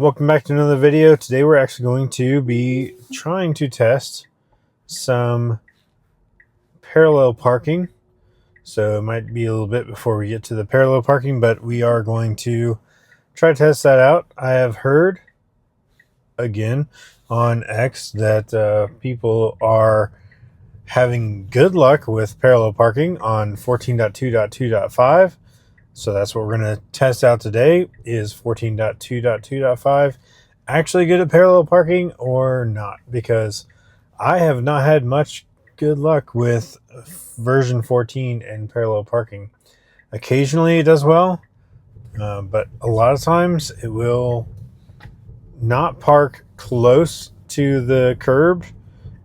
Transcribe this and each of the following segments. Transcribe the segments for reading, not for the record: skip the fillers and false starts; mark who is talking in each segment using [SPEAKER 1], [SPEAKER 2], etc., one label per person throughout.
[SPEAKER 1] Welcome back to another video. Today we're actually going to be trying to test some parallel parking. So it might be a little bit before we get to the parallel parking, but we are going to try to test that out. I have heard, again, on X that people are having good luck with parallel parking on 14.2.2.5. So that's what we're going to test out today is 14.2.2.5 actually good at parallel parking or not, because I have not had much good luck with version 14 and parallel parking. Occasionally it does well, but a lot of times it will not park close to the curb,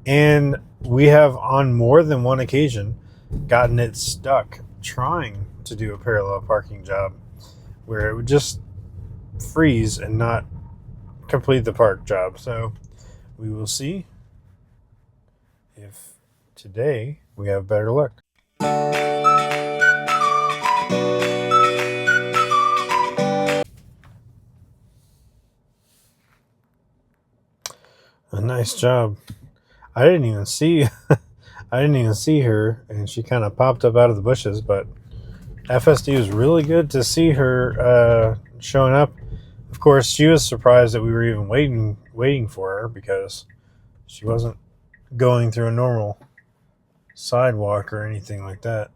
[SPEAKER 1] and we have on more than one occasion gotten it stuck trying to do a parallel parking job where it would just freeze and not complete the park job. So we will see if today we have better luck. A nice job. I didn't even see her, and she kind of popped up out of the bushes, but FSD was really good to see her showing up. Of course, she was surprised that we were even waiting for her, because she wasn't going through a normal sidewalk or anything like that.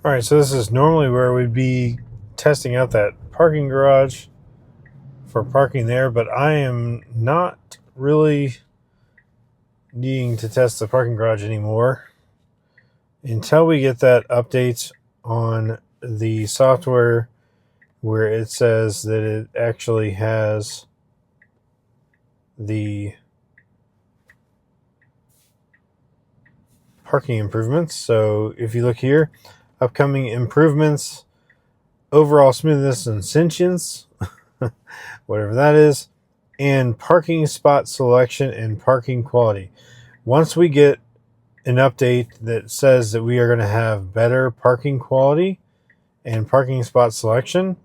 [SPEAKER 1] Alright, so this is normally where we'd be testing out that parking garage for parking there, but I am not really needing to test the parking garage anymore until we get that update on the software where it says that it actually has the parking improvements. So if you look here, upcoming improvements, overall smoothness and sentience, whatever that is, and parking spot selection and parking quality. Once we get an update that says that we are going to have better parking quality and parking spot selection,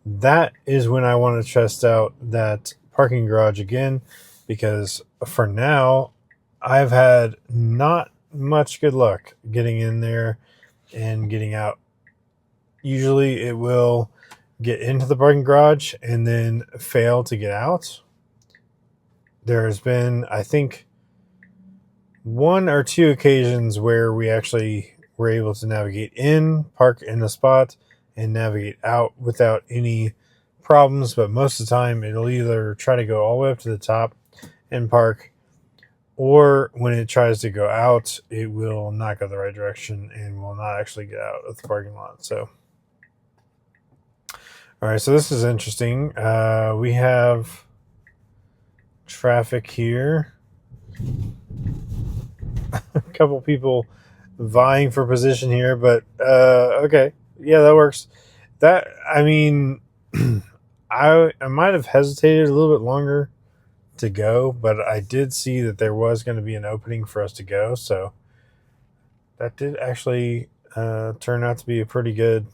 [SPEAKER 1] that is when I want to test out that parking garage again, because for now I've had not much good luck getting in there and getting out. Usually it will get into the parking garage and then fail to get out. There's been, I think, 1 or 2 occasions where we actually were able to navigate in, park in the spot, and navigate out without any problems. But most of the time it'll either try to go all the way up to the top and park, or when it tries to go out, it will not go the right direction and will not actually get out of the parking lot. So, all right, so this is interesting. We have traffic here. A couple people vying for position here, but okay. Yeah, that works. That, I mean, I might have hesitated a little bit longer to go, but I did see that there was going to be an opening for us to go, so that did actually turn out to be a pretty good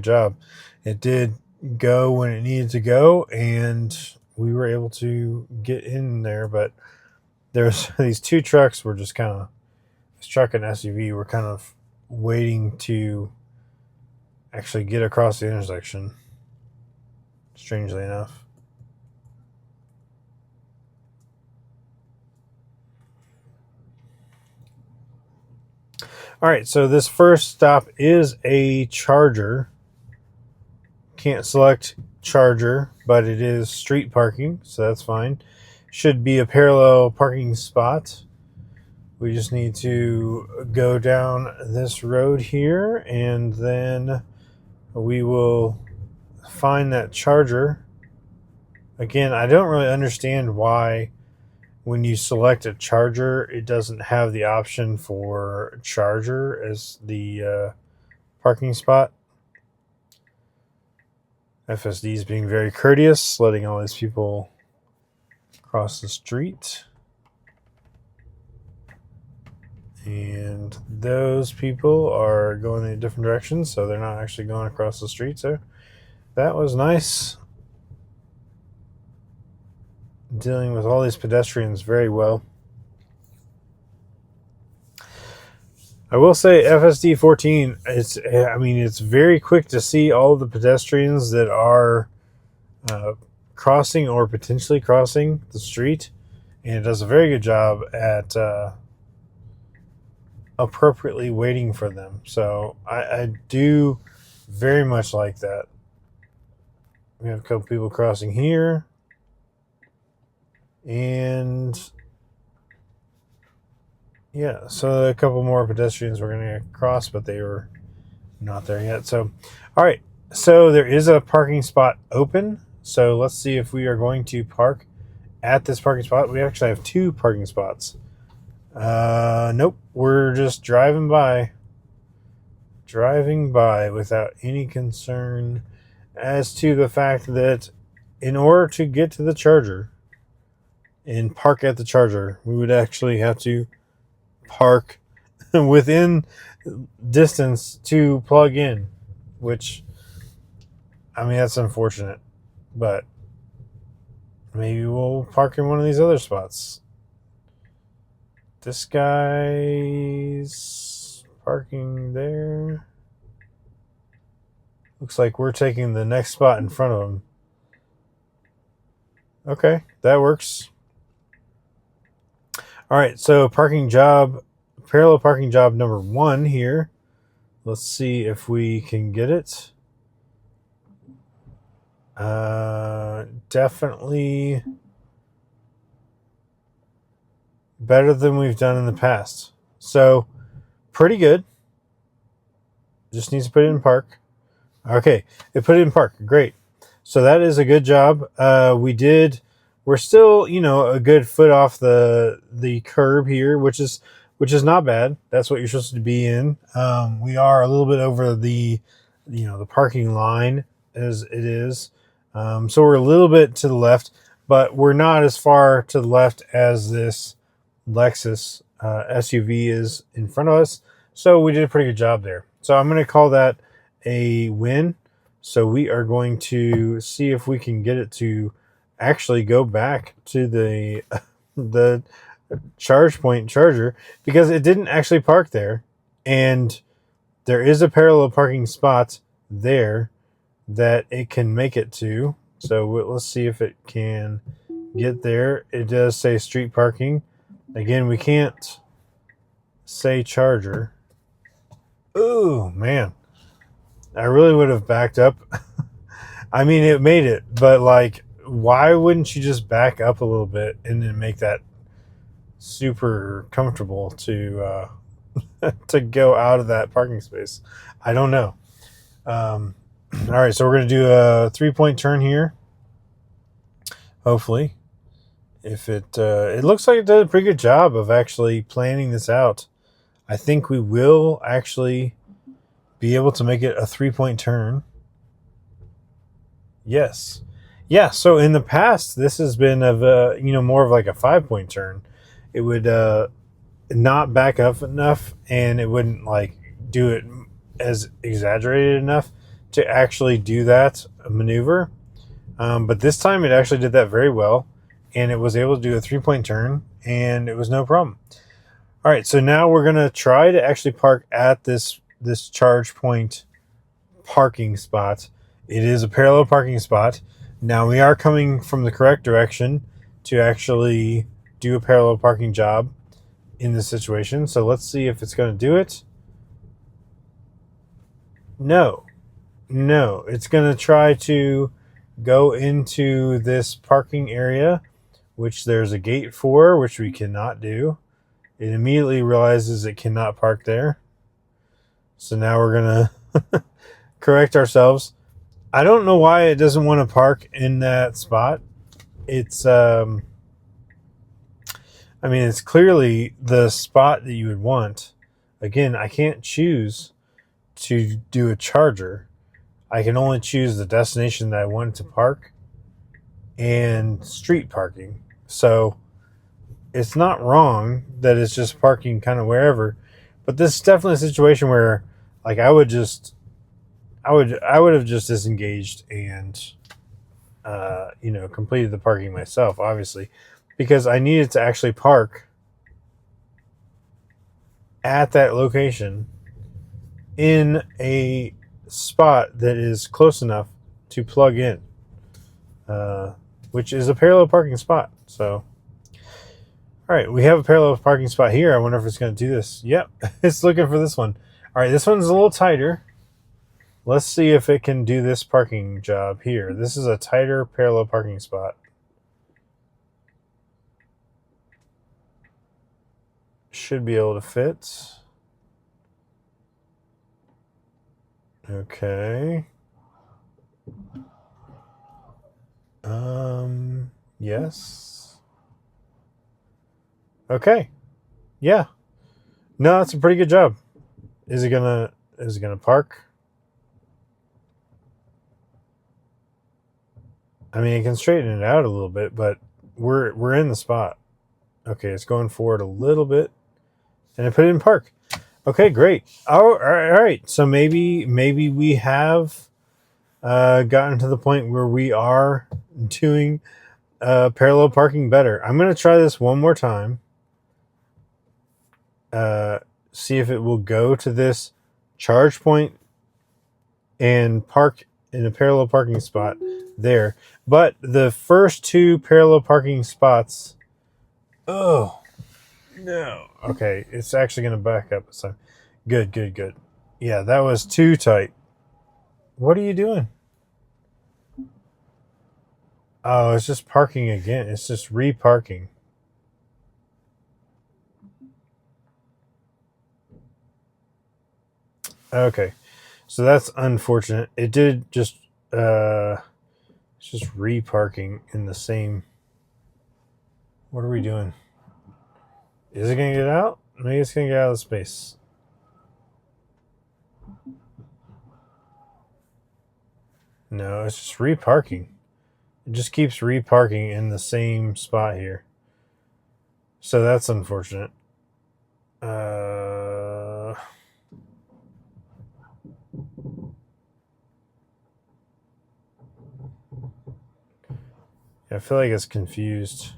[SPEAKER 1] job. It did go when it needed to go, and we were able to get in there. But there's these two trucks were just kind of, this truck and SUV were kind of waiting to actually get across the intersection. Strangely enough. All right, so this first stop is a charger. Can't select charger, but it is street parking, so that's fine. Should be a parallel parking spot. We just need to go down this road here, and then we will find that charger. Again, I don't really understand why when you select a charger, it doesn't have the option for charger as the parking spot. FSD is being very courteous, letting all these people cross the street. And those people are going in a different direction, so they're not actually going across the street. So that was nice. Dealing with all these pedestrians very well. I will say FSD 14, it's very quick to see all the pedestrians that are crossing or potentially crossing the street, and it does a very good job at appropriately waiting for them. So I do very much like that. We have a couple people crossing here, and yeah, so a couple more pedestrians were going to cross, but they were not there yet. So, all right, so there is a parking spot open. So let's see if we are going to park at this parking spot. We actually have two parking spots. Nope, we're just driving by without any concern as to the fact that in order to get to the charger and park at the charger, we would actually have to park within distance to plug in, which, I mean, that's unfortunate, but maybe we'll park in one of these other spots. This guy's parking there. Looks like we're taking the next spot in front of him. Okay, that works. All right, so parallel parking job number 1 here. Let's see if we can get it. Definitely better than we've done in the past. So, pretty good. Just needs to put it in park. Okay, it put it in park. Great. So that is a good job. We're still, a good foot off the curb here, which is not bad. That's what you're supposed to be in. We are a little bit over the parking line as it is. So we're a little bit to the left, but we're not as far to the left as this Lexus SUV is in front of us. So we did a pretty good job there. So I'm going to call that a win. So we are going to see if we can get it to actually go back to the the charge point charger, because it didn't actually park there, and there is a parallel parking spot there that it can make it to. So let's see if it can get there. It does say street parking. Again, we can't say charger. Ooh, man. I really would have backed up. I mean, it made it, but like, why wouldn't you just back up a little bit and then make that super comfortable to to go out of that parking space? I don't know. All right, so we're going to do a 3-point turn here. Hopefully, if it looks like it did a pretty good job of actually planning this out. I think we will actually be able to make it a 3-point turn. Yes. Yeah, so in the past, this has been of a, more of like a 5-point turn. It would not back up enough, and it wouldn't like do it as exaggerated enough to actually do that maneuver. But this time it actually did that very well, and it was able to do a 3-point turn, and it was no problem. All right, so now we're gonna try to actually park at this charge point parking spot. It is a parallel parking spot. Now we are coming from the correct direction to actually do a parallel parking job in this situation. So let's see if it's going to do it. No, it's going to try to go into this parking area, which there's a gate for, which we cannot do. It immediately realizes it cannot park there. So now we're going to correct ourselves. I don't know why it doesn't want to park in that spot. It's it's clearly the spot that you would want. Again, I can't choose to do a charger. I can only choose the destination that I want to park and street parking. So it's not wrong that it's just parking kind of wherever, but this is definitely a situation where like I would have just disengaged and completed the parking myself, obviously, because I needed to actually park at that location in a spot that is close enough to plug in, which is a parallel parking spot. So, all right, we have a parallel parking spot here. I wonder if it's going to do this. Yep, it's looking for this one. All right, this one's a little tighter. Let's see if it can do this parking job here. This is a tighter parallel parking spot. Should be able to fit. Okay. Yes. Okay. Yeah. No, that's a pretty good job. Is it gonna park? I mean, it can straighten it out a little bit, but we're in the spot. Okay, it's going forward a little bit, and I put it in park. Okay, great. Oh, all right. So maybe we have gotten to the point where we are doing parallel parking better. I'm going to try this one more time. See if it will go to this charge point and park in a parallel parking spot there. But the first two parallel parking spots, oh no. Okay, it's actually going to back up this time. Good. Yeah, that was too tight. What are you doing? Oh, it's just parking again. It's just reparking. Okay, so that's unfortunate. It did just it's just reparking in the same. What are we doing? Is it gonna get out? Maybe it's gonna get out of space. No, it's just reparking. It just keeps reparking in the same spot here. So that's unfortunate. I feel like it's confused.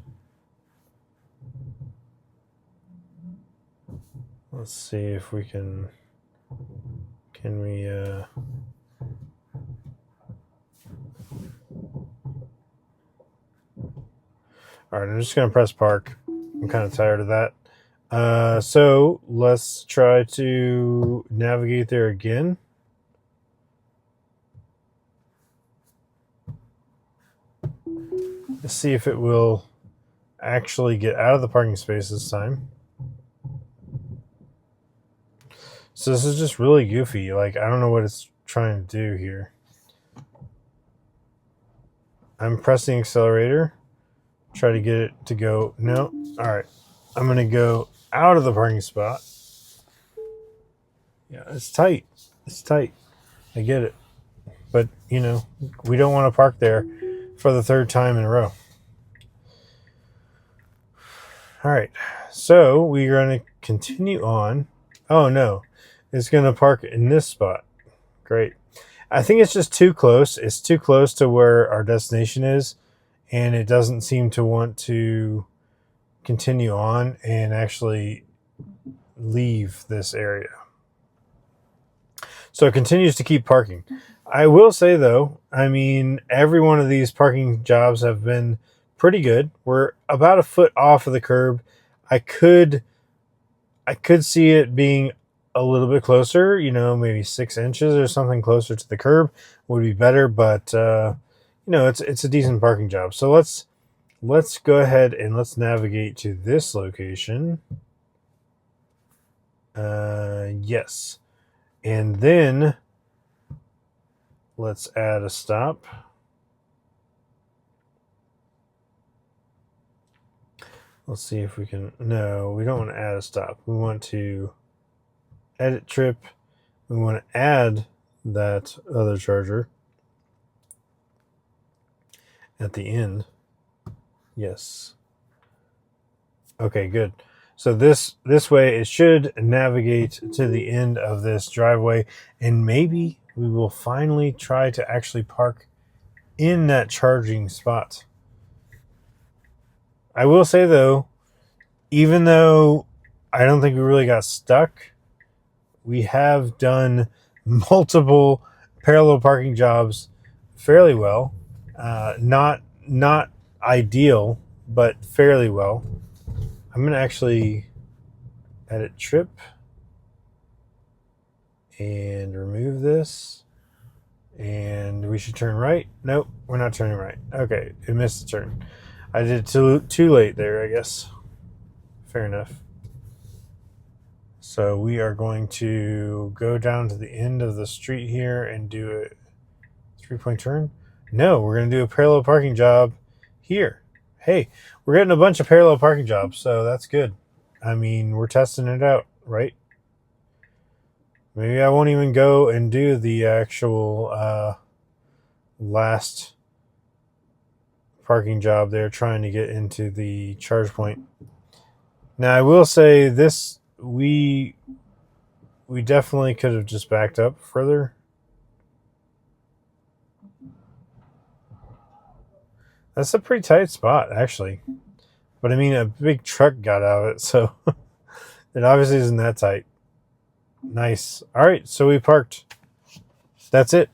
[SPEAKER 1] Let's see if we can we all right, I'm just gonna press park. I'm kind of tired of that. So let's try to navigate there again. Let's see if it will actually get out of the parking space this time. So this is just really goofy. Like, I don't know what it's trying to do here. I'm pressing accelerator. Try to get it to go. No. All right. I'm going to go out of the parking spot. Yeah, it's tight. It's tight. I get it. But, you know, we don't want to park there for the third time in a row. All right. So we're going to continue on. Oh, no. It's going to park in this spot. Great. I think it's just too close. It's too close to where our destination is, and it doesn't seem to want to continue on and actually leave this area. So it continues to keep parking. I will say though, I mean, every one of these parking jobs have been pretty good. We're about a foot off of the curb. I could see it being a little bit closer, you know, maybe 6 inches or something closer to the curb would be better, but you know, it's a decent parking job. So let's go ahead and let's navigate to this location. Yes. And then let's add a stop. Let's see if we can. No, we don't want to add a stop. We want to edit trip. We want to add that other charger at the end. Yes. Okay, good. So this way it should navigate to the end of this driveway, and maybe we will finally try to actually park in that charging spot. I will say though, even though I don't think we really got stuck, we have done multiple parallel parking jobs fairly well. Not ideal, but fairly well. I'm going to actually edit trip and remove this. And we should turn right. Nope, we're not turning right. Okay, it missed the turn. I did too late there, I guess. Fair enough. So we are going to go down to the end of the street here and do a 3-point turn. No, we're going to do a parallel parking job here. Hey, we're getting a bunch of parallel parking jobs, so that's good. I mean, we're testing it out, right? Maybe I won't even go and do the actual last parking job there, trying to get into the charge point. Now, I will say this, we definitely could have just backed up further. That's a pretty tight spot, actually. But I mean, a big truck got out of it, so it obviously isn't that tight. Nice. All right, so we parked. That's it.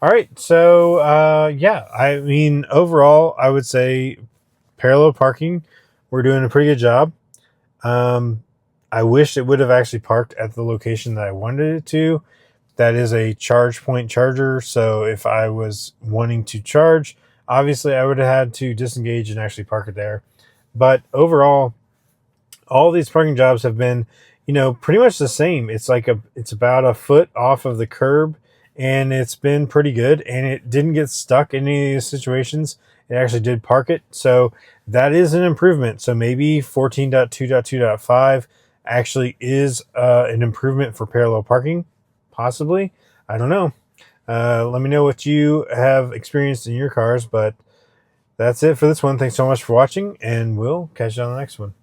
[SPEAKER 1] All right, so yeah, I mean, overall, I would say parallel parking, we're doing a pretty good job. I wish it would have actually parked at the location that I wanted it to. That is a charge point charger, so if I was wanting to charge, obviously I would have had to disengage and actually park it there. But overall, all these parking jobs have been, you know, pretty much the same. It's about a foot off of the curb, and it's been pretty good, and it didn't get stuck in any of these situations. It actually did park it, so that is an improvement. So maybe 14.2.2.5 actually is an improvement for parallel parking, possibly. I don't know. Let me know what you have experienced in your cars, but that's it for this one. Thanks so much for watching, and we'll catch you on the next one.